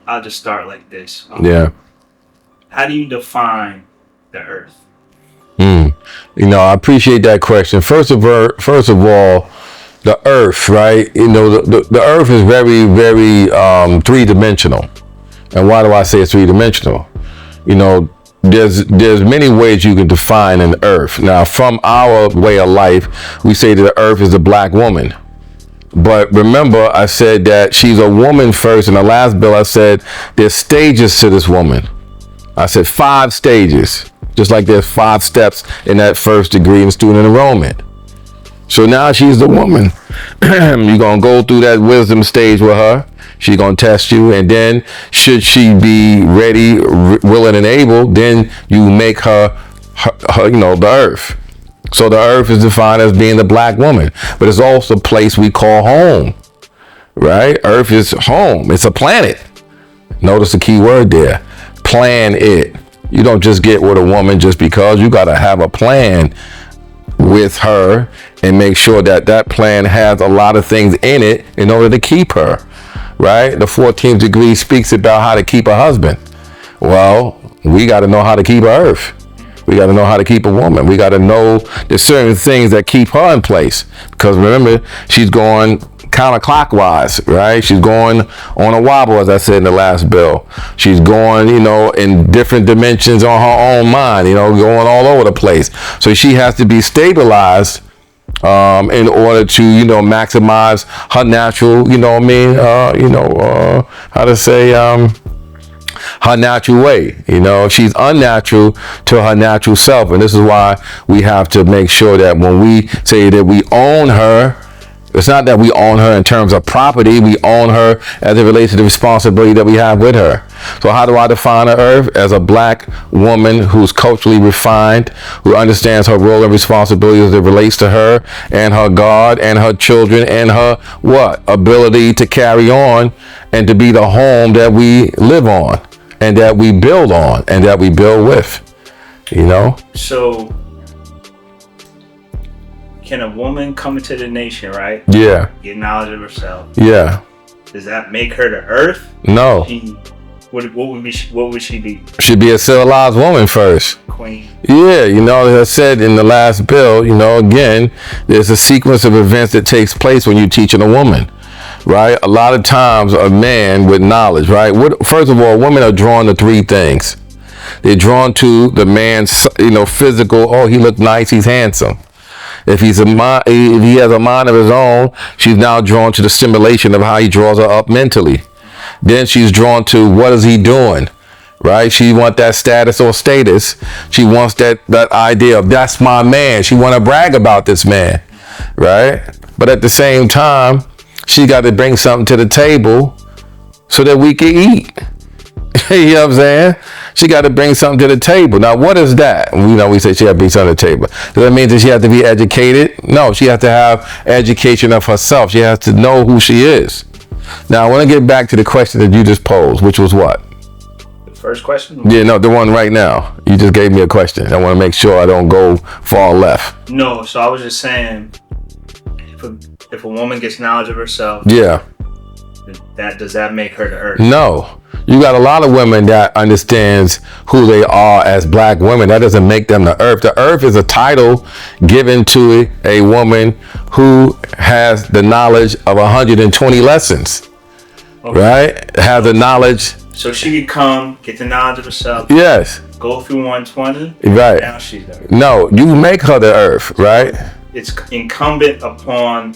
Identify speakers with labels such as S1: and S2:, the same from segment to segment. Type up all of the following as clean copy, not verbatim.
S1: I'll just start like this.
S2: Yeah.
S1: How do you define the earth?
S2: I appreciate that question. First of all, the earth, right? The earth is very, very three-dimensional. And why do I say it's three-dimensional? There's many ways you can define an earth. Now, from our way of life, we say that the earth is a black woman. But remember, I said that she's a woman first. In the last bill, I said there's stages to this woman. I said 5 stages. Just like there's 5 steps in that first degree in student enrollment. So now she's the woman. You're going to go through that wisdom stage with her. She's going to test you. And then should she be ready, willing, and able, then you make her the earth. So the earth is defined as being the black woman. But it's also a place we call home. Right? Earth is home. It's a planet. Notice the key word there. Plan it. You don't just get with a woman just because. You got to have a plan with her and make sure that that plan has a lot of things in it in order to keep her, right? The 14th degree speaks about how to keep a husband. Well, we got to know how to keep a earth. We got to know how to keep a woman. We got to know there's certain things that keep her in place. Because remember, she's going counterclockwise, right? She's going on a wobble, as I said in the last bill. She's going, in different dimensions on her own mind, going all over the place. So she has to be stabilized in order to, maximize her natural, her natural way. If she's unnatural to her natural self. And this is why we have to make sure that when we say that we own her, it's not that we own her in terms of property. We own her as it relates to the responsibility that we have with her. So how do I define the earth? As a black woman who's culturally refined, who understands her role and responsibility as it relates to her and her God and her children and her ability to carry on and to be the home that we live on and that we build on and that we build with.
S1: So can a woman come into the nation, right?
S2: Yeah.
S1: Get knowledge of herself.
S2: Yeah.
S1: Does that make her the earth?
S2: No.
S1: What would she be?
S2: She'd be a civilized woman first.
S1: Queen.
S2: Yeah, as I said in the last bill, again, there's a sequence of events that takes place when you're teaching a woman, right? A lot of times a man with knowledge, right? First of all, women are drawn to 3 things. They're drawn to the man's, physical. Oh, he looked nice. He's handsome. If he has a mind of his own, she's now drawn to the stimulation of how he draws her up mentally. Then she's drawn to what is he doing, right? She wants that status or status. She wants that idea of that's my man. She want to brag about this man, right? But at the same time, she got to bring something to the table so that we can eat. You know what I'm saying? She got to bring something to the table. Now, what is that? We say she got to bring something to the table. Does that mean that she has to be educated? No, she has to have education of herself. She has to know who she is. Now, I want to get back to the question that you just posed, which was what?
S1: The first question?
S2: Yeah, no, the one right now. You just gave me a question. I want to make sure I don't go far left.
S1: No, so I was just saying, if a woman gets knowledge of herself,
S2: yeah,
S1: does that make her the earth?
S2: No. You got a lot of women that understands who they are as black women. That doesn't make them the earth. The earth is a title given to a woman who has the knowledge of 120 lessons. Okay. Right? Have the knowledge.
S1: So she could come, get the knowledge of herself.
S2: Yes.
S1: Go through 120.
S2: Right.
S1: Now she's the earth.
S2: No, you make her the earth, right?
S1: It's incumbent upon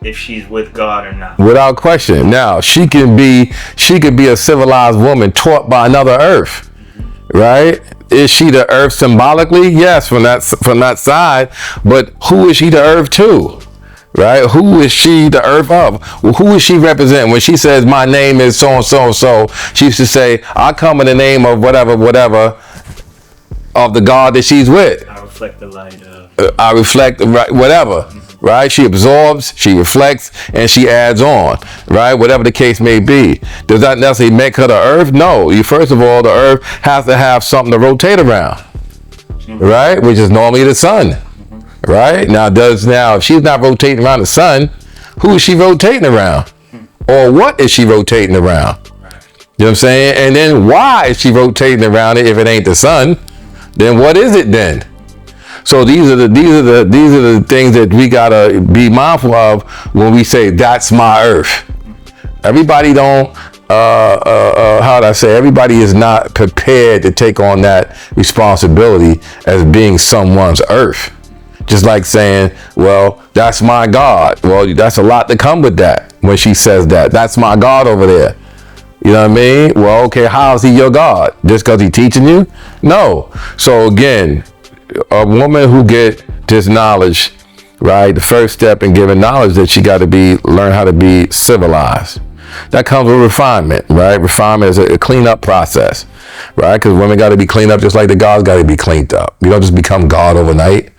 S1: if she's with God or not.
S2: Without question. Now, she could be a civilized woman taught by another earth, right? Is she the earth symbolically? Yes, from that side. But who is she the earth to? Right? Who is she the earth of? Who is she representing? When she says, my name is so and so and so, she used to say, I come in the name of whatever of the God that she's with.
S1: I reflect the light of.
S2: I reflect, right, whatever. Right? She absorbs, she reflects, and she adds on, right? Whatever the case may be. Does that necessarily make her the earth? No. First of all, the earth has to have something to rotate around, right? Which is normally the sun, right? Now, if she's not rotating around the sun, who is she rotating around? Or what is she rotating around? You know what I'm saying? And then why is she rotating around it if it ain't the sun? Then what is it then? So these are the things that we gotta be mindful of when we say that's my earth. Everybody don't everybody is not prepared to take on that responsibility as being someone's earth. Just like saying, well, that's my God. Well, that's a lot to come with that when she says that. That's my God over there. You know what I mean? Well, okay, how is he your God? Just because he's teaching you? No. So again, a woman who get this knowledge, right? The first step in giving knowledge that she got to learn how to be civilized. That comes with refinement, right? Refinement is a cleanup process, right? Because women got to be cleaned up just like the gods got to be cleaned up. You don't just become God overnight.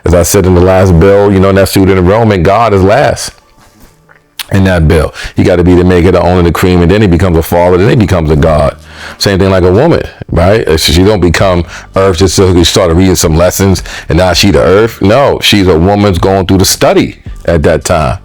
S2: As I said in the last bill, in that student enrollment, God is last in that bill. You got to be the maker, the owner, the cream, and then he becomes a father, then he becomes a God. Same thing like a woman, right? She don't become earth just so she started reading some lessons and now she the earth. No, she's a woman's going through the study at that time.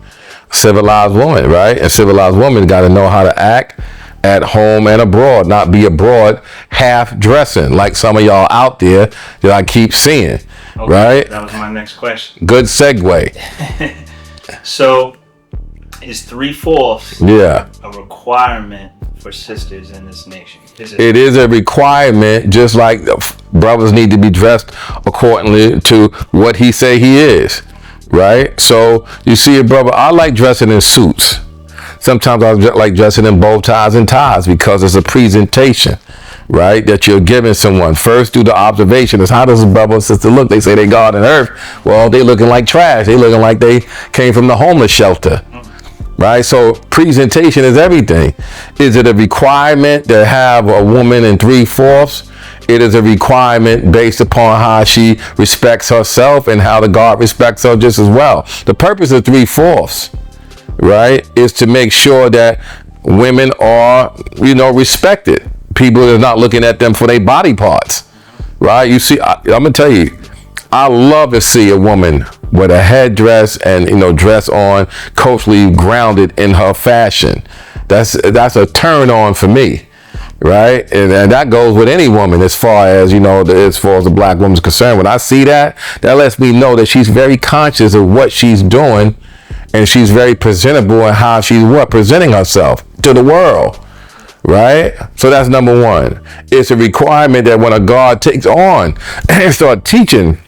S2: Civilized woman, right? And civilized woman got to know how to act at home and abroad, not be abroad half dressing like some of y'all out there that I keep seeing, right?
S1: That was my next question.
S2: Good segue.
S1: So, is 3/4 a requirement for sisters in this nation?
S2: It is a requirement, just like brothers need to be dressed accordingly to what he say he is. Right? So you see it, brother, I like dressing in suits. Sometimes I like dressing in bow ties and ties because it's a presentation, right? That you're giving someone. First, do the observation is how does a brother and sister look? They say they God and earth. Well, they looking like trash. They looking like they came from the homeless shelter. Right? So presentation is everything. Is it a requirement to have a woman in 3/4? It is a requirement based upon how she respects herself and how the God respects her just as well. The purpose of 3/4, right, is to make sure that women are, respected. People are not looking at them for their body parts, right? You see, I'm gonna tell you, I love to see a woman with a headdress and dress on, culturally grounded in her fashion. That's a turn on for me. Right, and that goes with any woman as far as the black woman's concerned. When I see that lets me know that she's very conscious of what she's doing, and she's very presentable in how she's presenting herself to the world. Right, so that's number one. It's a requirement that when a God takes on and start teaching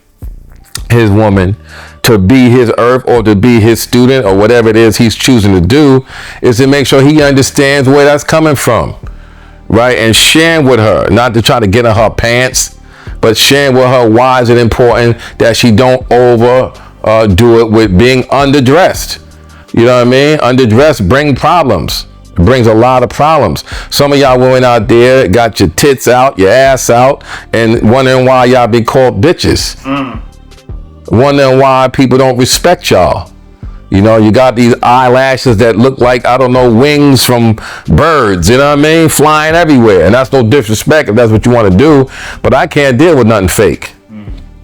S2: his woman to be his earth or to be his student or whatever it is he's choosing to do, is to make sure he understands where that's coming from. Right, and sharing with her, not to try to get in her pants, but sharing with her why is it important that she don't do it with being underdressed. You know what I mean? Underdressed brings problems. It brings a lot of problems. Some of y'all women out there got your tits out, your ass out, and wondering why y'all be called bitches. Wondering why people don't respect y'all. You got these eyelashes that look like, wings from birds, you know what I mean? Flying everywhere. And that's no disrespect if that's what you want to do. But I can't deal with nothing fake.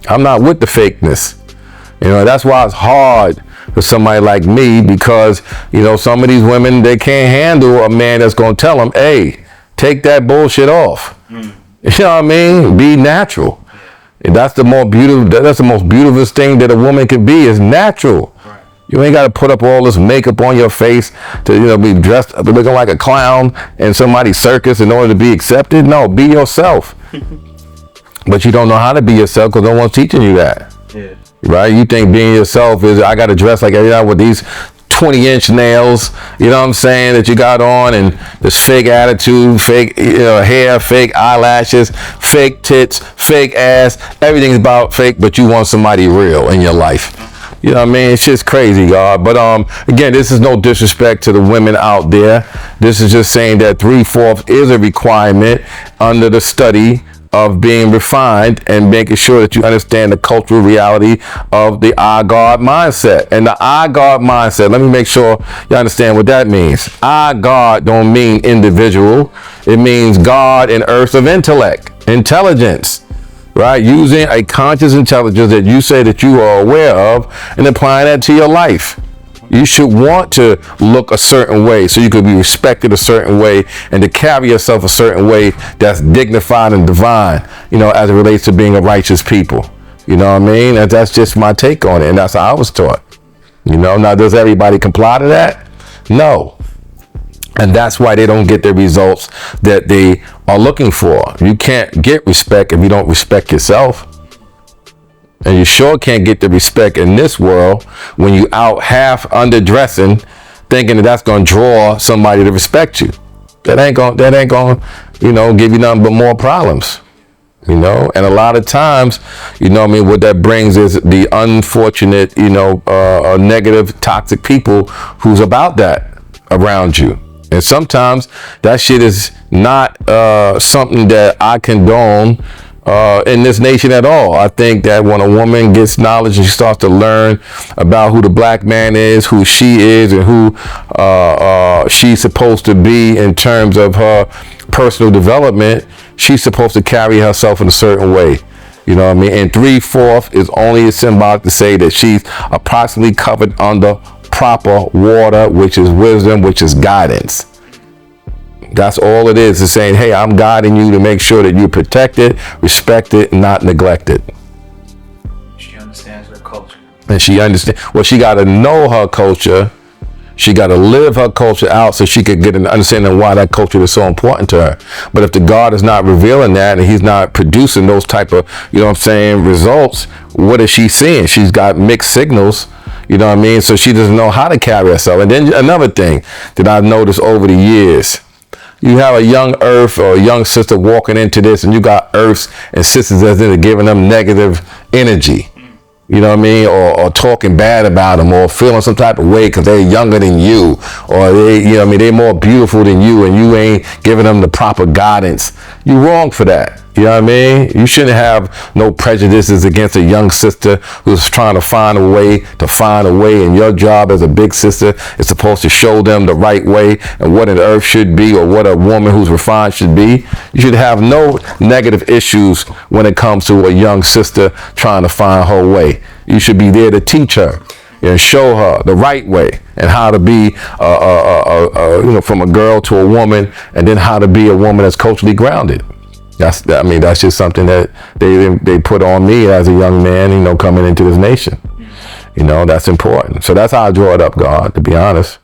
S2: I'm not with the fakeness. That's why it's hard for somebody like me because, some of these women, they can't handle a man that's going to tell them, hey, take that bullshit off. You know what I mean? Be natural. And that's the most beautiful thing that a woman can be is natural. You ain't got to put up all this makeup on your face to, be dressed up looking like a clown in somebody's circus in order to be accepted. No, be yourself. But you don't know how to be yourself because no one's teaching you that. Yeah. Right? You think being yourself is, I got to dress like everybody with these 20-inch nails, you know what I'm saying, that you got on, and this fake attitude, fake hair, fake eyelashes, fake tits, fake ass. Everything's about fake, but you want somebody real in your life. You know what I mean? It's just crazy, God. But again, this is no disrespect to the women out there. This is just saying that 3/4 is a requirement under the study of being refined and making sure that you understand the cultural reality of the I God mindset. And the I God mindset, let me make sure you understand what that means. I God don't mean individual. It means God in earth of intelligence. Right? Using a conscious intelligence that you say that you are aware of and applying that to your life. You should want to look a certain way so you could be respected a certain way and to carry yourself a certain way that's dignified and divine, as it relates to being a righteous people. You know what I mean? And that's just my take on it. And that's how I was taught. Now does everybody comply to that? No. And that's why they don't get the results that they are looking for. You can't get respect if you don't respect yourself. And you sure can't get the respect in this world when you out half underdressing, thinking that that's going to draw somebody to respect you. That ain't going, give you nothing but more problems. And a lot of times, what that brings is the unfortunate, negative, toxic people who's about that around you. And sometimes that shit is not something that I condone in this nation at all. I think that when a woman gets knowledge and she starts to learn about who the black man is, who she is, and who she's supposed to be in terms of her personal development, she's supposed to carry herself in a certain way. You know what I mean? And 3/4 is only symbolic to say that she's approximately covered under proper water, which is wisdom, which is guidance. That's all it is saying, hey, I'm guiding you to make sure that you're protected, respected, and not neglected.
S1: She understands her culture.
S2: And she understands, well, she got to know her culture. She got to live her culture out so she could get an understanding of why that culture is so important to her. But if the God is not revealing that and he's not producing those type of, results, what is she seeing? She's got mixed signals. So she doesn't know how to carry herself. And then another thing that I've noticed over the years, you have a young earth or a young sister walking into this, and you got earths and sisters that's in giving them negative energy. Or talking bad about them, or feeling some type of way because they're younger than you, or they're more beautiful than you, and you ain't giving them the proper guidance. You're wrong for that. You shouldn't have no prejudices against a young sister who's trying to find a way, and your job as a big sister is supposed to show them the right way and what an earth should be, or what a woman who's refined should be. You should have no negative issues when it comes to a young sister trying to find her way. You should be there to teach her and show her the right way and how to be, from a girl to a woman, and then how to be a woman that's culturally grounded. That's just something that they put on me as a young man, coming into this nation. That's important. So that's how I draw it up, God, to be honest.